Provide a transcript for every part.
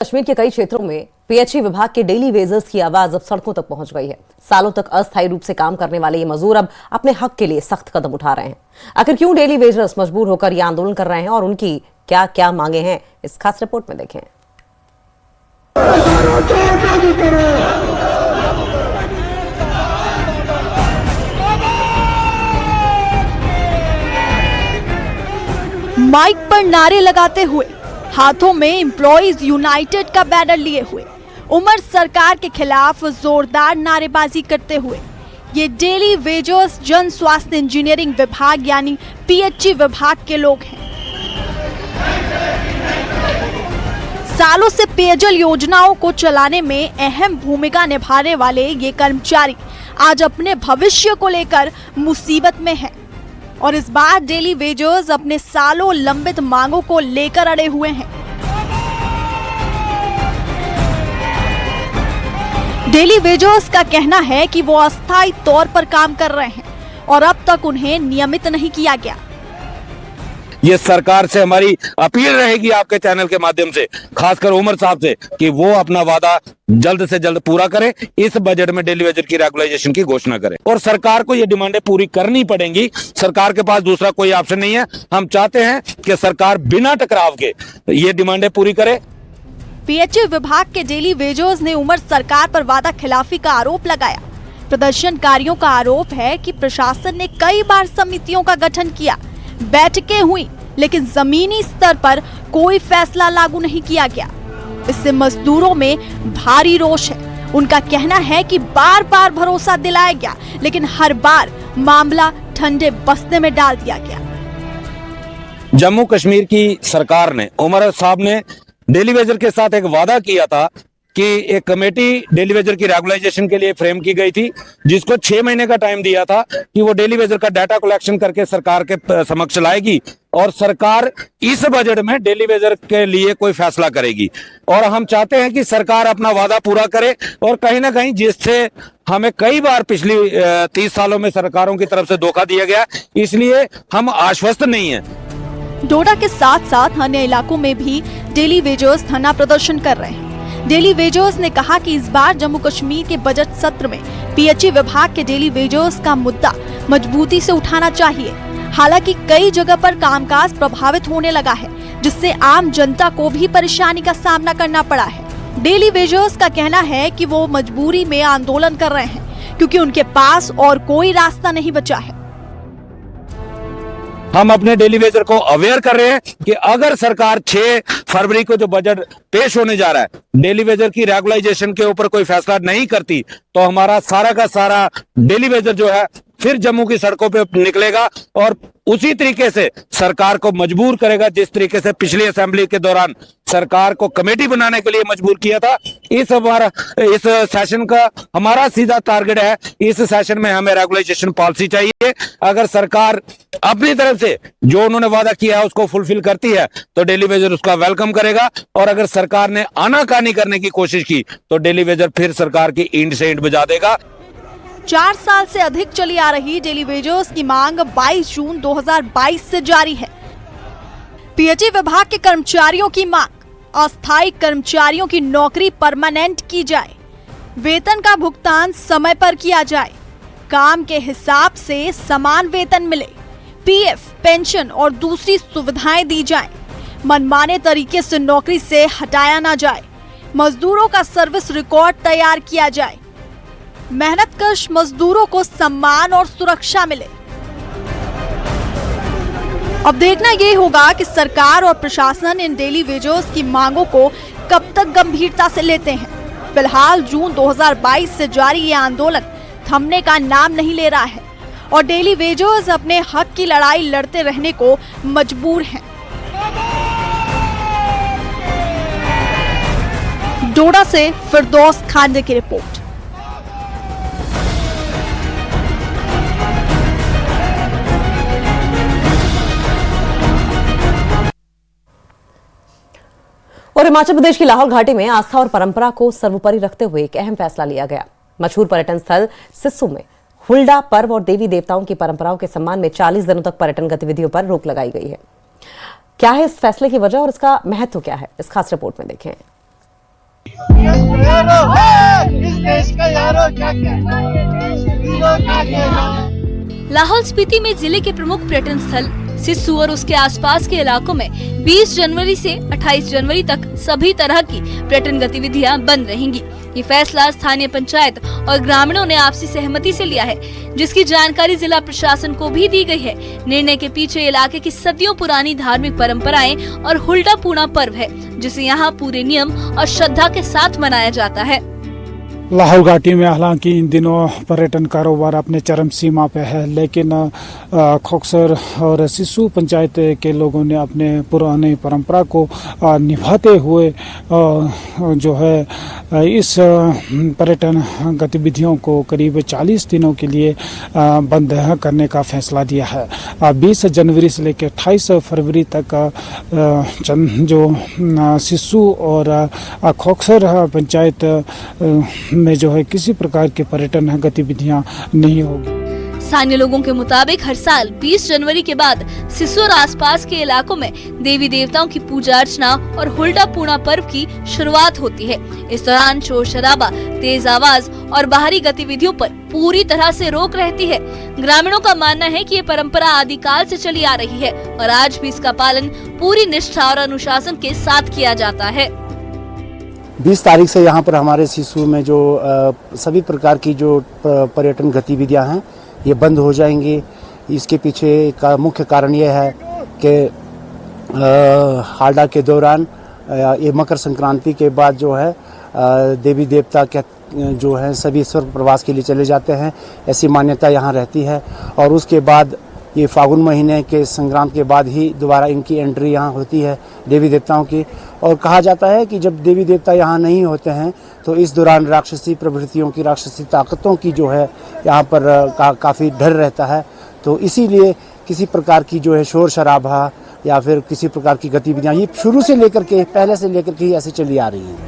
कश्मीर के कई क्षेत्रों में पीएचई विभाग के डेली वेजर्स की आवाज अब सड़कों तक पहुंच गई है। सालों तक अस्थायी रूप से काम करने वाले ये मजदूर अब अपने हक के लिए सख्त कदम उठा रहे हैं। आखिर क्यों डेली वेजर्स मजबूर होकर ये आंदोलन कर रहे हैं और उनकी क्या क्या मांगे हैं, इस खास रिपोर्ट में देखें। माइक पर नारे लगाते हुए, हाथों में एम्प्लॉइज यूनाइटेड का बैनर लिए हुए, उमर सरकार के खिलाफ जोरदार नारेबाजी करते हुए ये डेली वेजर्स जन स्वास्थ्य इंजीनियरिंग विभाग यानी पीएचई विभाग के लोग हैं। सालों से पेयजल योजनाओं को चलाने में अहम भूमिका निभाने वाले ये कर्मचारी आज अपने भविष्य को लेकर मुसीबत में हैं और इस बार डेली वेजर्स अपने सालों लंबित मांगों को लेकर अड़े हुए हैं। डेली वेजर्स का कहना है कि वो अस्थायी तौर पर काम कर रहे हैं और अब तक उन्हें नियमित नहीं किया गया। ये सरकार से हमारी अपील रहेगी आपके चैनल के माध्यम से, खासकर उमर साहब से, कि वो अपना वादा जल्द से जल्द पूरा करें। इस बजट में डेली वेजर की रेगुलाइजेशन की घोषणा करें और सरकार को ये डिमांडें पूरी करनी पड़ेंगी। सरकार के पास दूसरा कोई ऑप्शन नहीं है। हम चाहते हैं कि सरकार बिना टकराव के ये डिमांडें पूरी करे। पीएचई विभाग के डेली वेजर्स ने उमर सरकार पर वादा खिलाफी का आरोप लगाया। प्रदर्शनकारियों का आरोप है कि प्रशासन ने कई बार समितियों का गठन किया, बैठकें हुई, लेकिन जमीनी स्तर पर कोई फैसला लागू नहीं किया गया। इससे मजदूरों में भारी रोष है। उनका कहना है कि बार बार भरोसा दिलाया गया, लेकिन हर बार मामला ठंडे बस्ते में डाल दिया गया। जम्मू कश्मीर की सरकार ने, उमर साहब ने डेली वेजर के साथ एक वादा किया था कि एक कमेटी डेली वेजर की रेगुलाइजेशन के लिए फ्रेम की गई थी, जिसको 6 महीने का टाइम दिया था कि वो डेली वेजर का डाटा कलेक्शन करके सरकार के समक्ष लाएगी और सरकार इस बजट में डेली वेजर के लिए कोई फैसला करेगी। और हम चाहते हैं कि सरकार अपना वादा पूरा करे और कहीं ना कहीं, जिससे हमें कई बार पिछली 30 सालों में सरकारों की तरफ से धोखा दिया गया, इसलिए हम आश्वस्त नहीं है। डोडा के साथ साथ अन्य इलाकों में भी डेली वेजर्स धरना प्रदर्शन कर रहे हैं। डेली वेजर्स ने कहा कि इस बार जम्मू कश्मीर के बजट सत्र में पीएचई विभाग के डेली वेजर्स का मुद्दा मजबूती से उठाना चाहिए। हालांकि कई जगह पर कामकाज प्रभावित होने लगा है, जिससे आम जनता को भी परेशानी का सामना करना पड़ा है। डेली वेजर्स का कहना है कि वो मजबूरी में आंदोलन कर रहे हैं क्योंकि उनके पास और कोई रास्ता नहीं बचा है। हम अपने डेली वेजर को अवेयर कर रहे हैं कि अगर सरकार 6 फरवरी को जो बजट पेश होने जा रहा है, डेली वेजर की रेगुलाइजेशन के ऊपर कोई फैसला नहीं करती, तो हमारा सारा का सारा डेली वेजर जो है फिर जम्मू की सड़कों पे निकलेगा और उसी तरीके से सरकार को मजबूर करेगा जिस तरीके से पिछली असेंबली के दौरान सरकार को कमेटी बनाने के लिए मजबूर किया था। इस सेशन का हमारा सीधा टारगेट है, इस सेशन में हमें रेगुलाइजेशन पॉलिसी चाहिए। अगर सरकार अपनी तरफ से जो उन्होंने वादा किया है उसको फुलफिल करती है तो डेली वेजर उसका वेलकम करेगा, और अगर सरकार ने आनाकानी करने की कोशिश की तो डेली वेजर फिर सरकार की ईंट से ईंट बजा देगा। 4 साल से अधिक चली आ रही डेली वेजर्स की मांग 22 जून 2022 से जारी है। पीएचई विभाग के कर्मचारियों की मांग, अस्थायी कर्मचारियों की नौकरी परमानेंट की जाए, वेतन का भुगतान समय पर किया जाए, काम के हिसाब से समान वेतन मिले, पीएफ, पेंशन और दूसरी सुविधाएं दी जाएं, मनमाने तरीके से नौकरी से हटाया ना जाए, मजदूरों का सर्विस रिकॉर्ड तैयार किया जाए, मेहनतकश मजदूरों को सम्मान और सुरक्षा मिले। अब देखना ये होगा कि सरकार और प्रशासन इन डेली वेजर्स की मांगों को कब तक गंभीरता से लेते हैं। फिलहाल जून 2022 से जारी ये आंदोलन थमने का नाम नहीं ले रहा है और डेली वेजर्स अपने हक की लड़ाई लड़ते रहने को मजबूर हैं। डोडा से फिरदौस खांडे की रिपोर्ट। और हिमाचल प्रदेश की लाहौल घाटी में आस्था और परंपरा को सर्वोपरि रखते हुए एक अहम फैसला लिया गया। मशहूर पर्यटन स्थल सिस्सू में हुल्डा पर्व और देवी देवताओं की परंपराओं के सम्मान में 40 दिनों तक पर्यटन गतिविधियों पर रोक लगाई गई है। क्या है इस फैसले की वजह और इसका महत्व क्या है, इस खास रिपोर्ट में देखें। इस देश का यारो क्या कहना लाहौल स्पीति में जिले के प्रमुख पर्यटन स्थल सिस्सू और उसके आसपास के इलाकों में 20 जनवरी से 28 जनवरी तक सभी तरह की पर्यटन गतिविधियां बंद रहेंगी। ये फैसला स्थानीय पंचायत और ग्रामीणों ने आपसी सहमति से लिया है, जिसकी जानकारी जिला प्रशासन को भी दी गई है। निर्णय के पीछे इलाके की सदियों पुरानी धार्मिक परंपराएं और हुल्डा पूर्णा पर्व है, जिसे यहाँ पूरे नियम और श्रद्धा के साथ मनाया जाता है। लाहौल घाटी में हालांकि इन दिनों पर्यटन कारोबार अपने चरम सीमा पे है, लेकिन खोखसर और सिस्सू पंचायत के लोगों ने अपने पुरानी परंपरा को निभाते हुए जो है इस पर्यटन गतिविधियों को करीब 40 दिनों के लिए बंद करने का फैसला दिया है। 20 जनवरी से लेकर 28 फरवरी तक जो सिस्सू और खोखसर पंचायत में जो है किसी प्रकार की पर्यटन गतिविधियां नहीं होगी। स्थानीय लोगों के मुताबिक हर साल 20 जनवरी के बाद सिस्सू और आसपास के इलाकों में देवी देवताओं की पूजा अर्चना और हुल्डा पूर्णा पर्व की शुरुआत होती है। इस दौरान शोर शराबा, तेज आवाज और बाहरी गतिविधियों पर पूरी तरह से रोक रहती है। ग्रामीणों का मानना है कि ये परंपरा आदिकाल से चली आ रही है और आज भी इसका पालन पूरी निष्ठा और अनुशासन के साथ किया जाता है। 20 तारीख से यहाँ पर हमारे सिस्सू में जो सभी प्रकार की जो पर्यटन गतिविधियाँ हैं ये बंद हो जाएंगी। इसके पीछे का मुख्य कारण ये है कि हालडा के दौरान ये मकर संक्रांति के बाद जो है देवी देवता के जो है सभी स्वर्ग प्रवास के लिए चले जाते हैं, ऐसी मान्यता यहाँ रहती है। और उसके बाद ये फागुन महीने के संक्रांत के बाद ही दोबारा इनकी एंट्री यहाँ होती है देवी देवताओं की। और कहा जाता है कि जब देवी देवता यहाँ नहीं होते हैं तो इस दौरान राक्षसी प्रवृत्तियों की, राक्षसी ताकतों की जो है यहाँ पर काफ़ी डर रहता है। तो इसीलिए किसी प्रकार की जो है शोर शराबा या फिर किसी प्रकार की गतिविधियाँ ये शुरू से लेकर के, पहले से लेकर के ऐसे चली आ रही हैं।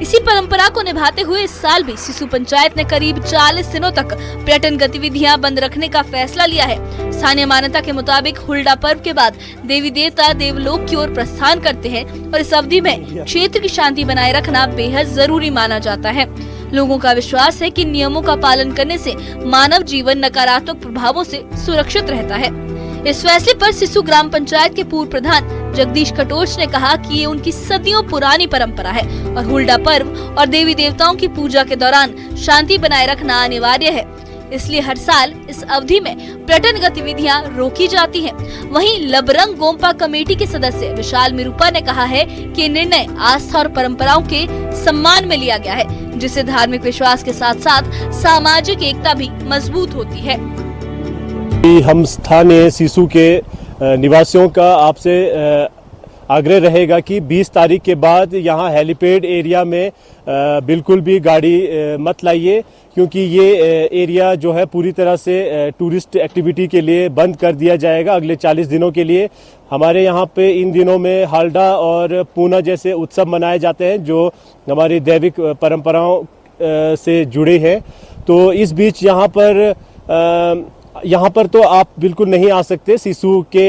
इसी परंपरा को निभाते हुए इस साल भी सिस्सू पंचायत ने करीब 40 दिनों तक पर्यटन गतिविधियां बंद रखने का फैसला लिया है। स्थानीय मान्यता के मुताबिक हुल्डा पर्व के बाद देवी देवता देवलोक की ओर प्रस्थान करते हैं और इस अवधि में क्षेत्र की शांति बनाए रखना बेहद जरूरी माना जाता है। लोगों का विश्वास है कि नियमों का पालन करने से मानव जीवन नकारात्मक प्रभावों से सुरक्षित रहता है। इस फैसले पर सिस्सू ग्राम पंचायत के पूर्व प्रधान जगदीश कटोच ने कहा कि ये उनकी सदियों पुरानी परंपरा है और हुल्डा पर्व और देवी देवताओं की पूजा के दौरान शांति बनाए रखना अनिवार्य है, इसलिए हर साल इस अवधि में पर्यटन गतिविधियां रोकी जाती हैं। वहीं लबरंग गोम्पा कमेटी के सदस्य विशाल मिरूपा ने कहा है कि निर्णय आस्था और परंपराओं के सम्मान में लिया गया है, जिससे धार्मिक विश्वास के साथ साथ सामाजिक एकता भी मजबूत होती है। हम स्थानीय सिस्सू के निवासियों का आपसे आग्रह रहेगा कि 20 तारीख के बाद यहाँ हेलीपैड एरिया में बिल्कुल भी गाड़ी मत लाइए, क्योंकि ये एरिया जो है पूरी तरह से टूरिस्ट एक्टिविटी के लिए बंद कर दिया जाएगा अगले 40 दिनों के लिए। हमारे यहाँ पे इन दिनों में हालडा और पूना जैसे उत्सव मनाए जाते हैं जो हमारी दैविक परंपराओं से जुड़े हैं। तो इस बीच यहाँ पर तो आप बिल्कुल नहीं आ सकते सिस्सू के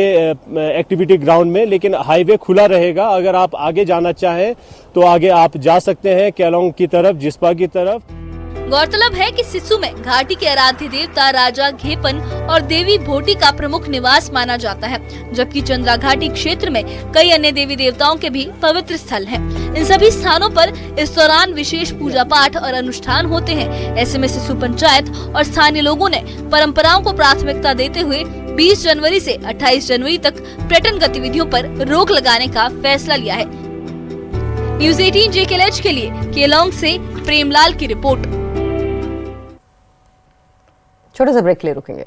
एक्टिविटी ग्राउंड में, लेकिन हाईवे खुला रहेगा। अगर आप आगे जाना चाहें तो आगे आप जा सकते हैं केलोंग की तरफ, जिस्पा की तरफ। गौरतलब है कि सिस्सू में घाटी के आराध्य देवता राजा घेपन और देवी भोटी का प्रमुख निवास माना जाता है, जबकि चंद्रा घाटी क्षेत्र में कई अन्य देवी देवताओं के भी पवित्र स्थल हैं। इन सभी स्थानों पर इस दौरान विशेष पूजा पाठ और अनुष्ठान होते हैं। ऐसे में सिस्सू पंचायत और स्थानीय लोगों ने परंपराओं को प्राथमिकता देते हुए 20 जनवरी से 28 जनवरी तक पर्यटन गतिविधियों पर रोक लगाने का फैसला लिया है। न्यूज़ 18 JKLH के लिए केलोंग से प्रेमलाल की रिपोर्ट। छोटे से ब्रेक के लिए रुकेंगे।